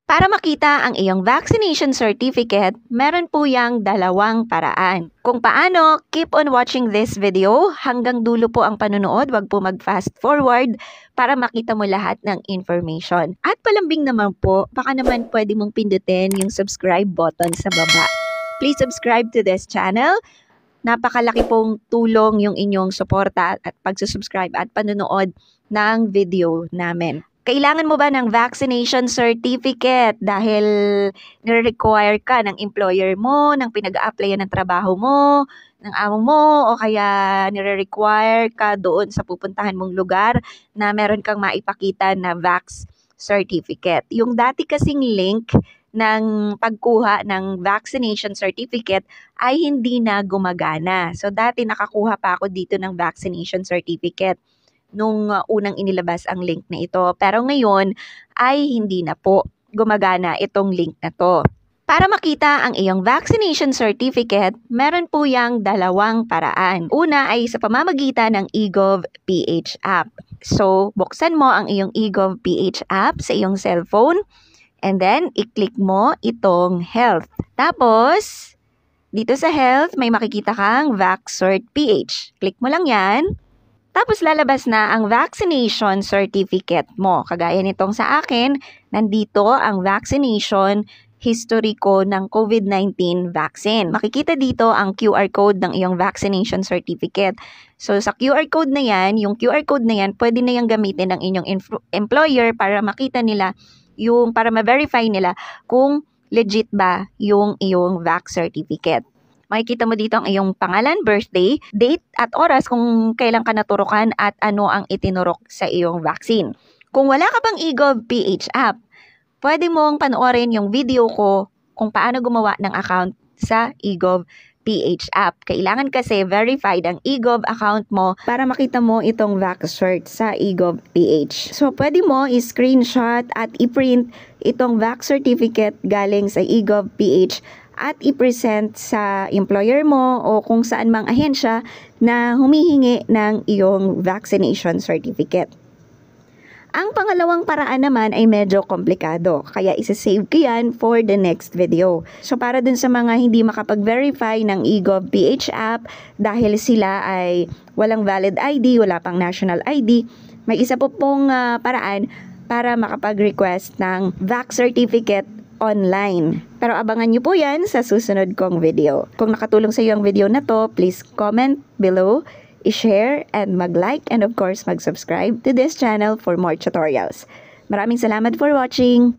Para makita ang iyong vaccination certificate, meron po yang dalawang paraan. Kung paano, keep on watching this video. Hanggang dulo po ang panunood, wag po mag-fast forward para makita mo lahat ng information. At palambing naman po, baka naman pwede mong pindutin yung subscribe button sa baba. Please subscribe to this channel. Napakalaki pong tulong yung inyong suporta at pagsusubscribe at panunood ng video namin. Kailangan mo ba ng vaccination certificate dahil nire-require ka ng employer mo, ng pinag-a-applyan ng trabaho mo, ng amo mo, o kaya nire-require ka doon sa pupuntahan mong lugar na meron kang maipakita na vax certificate. Yung dati kasing link ng pagkuha ng vaccination certificate ay hindi na gumagana. So dati nakakuha pa ako dito ng vaccination certificate nung unang inilabas ang link na ito. Pero ngayon ay hindi na po gumagana itong link na to. Para makita ang iyong vaccination certificate, meron po yang dalawang paraan. Una ay sa pamamagitan ng eGov.ph app. So, buksan mo ang iyong eGov.ph app sa iyong cellphone and then i-click mo itong health. Tapos, dito sa health may makikita kang VaxCert.ph. Click mo lang yan. Tapos lalabas na ang vaccination certificate mo. Kagaya nitong sa akin, nandito ang vaccination history ko ng COVID-19 vaccine. Makikita dito ang QR code ng iyong vaccination certificate. So sa QR code na yan, yung QR code na yan, pwede na yung gamitin ng inyong employer para makita nila para ma-verify nila kung legit ba yung iyong vax certificate. Makikita mo dito ang iyong pangalan, birthday, date at oras kung kailan ka naturukan at ano ang itinurok sa iyong vaccine. Kung wala ka pang eGov.ph app, pwede mong panoorin yung video ko kung paano gumawa ng account sa eGov.ph app. Kailangan kasi verified ang eGov account mo para makita mo itong VaxCert sa eGov.ph. So, pwede mo i-screenshot at i-print itong Vax certificate galing sa eGov.ph at i-present sa employer mo o kung saan mang ahensya na humihingi ng iyong vaccination certificate. Ang pangalawang paraan naman ay medyo komplikado, kaya isa-save ko yan for the next video. So para dun sa mga hindi makapag-verify ng eGov.ph app dahil sila ay walang valid ID, wala pang national ID, may isa po pong paraan para makapag-request ng vax certificate online. Pero abangan nyo po yan sa susunod kong video. Kung nakatulong sa iyo ang video na to, please comment below, i-share, and mag-like, and of course, mag-subscribe to this channel for more tutorials. Maraming salamat for watching!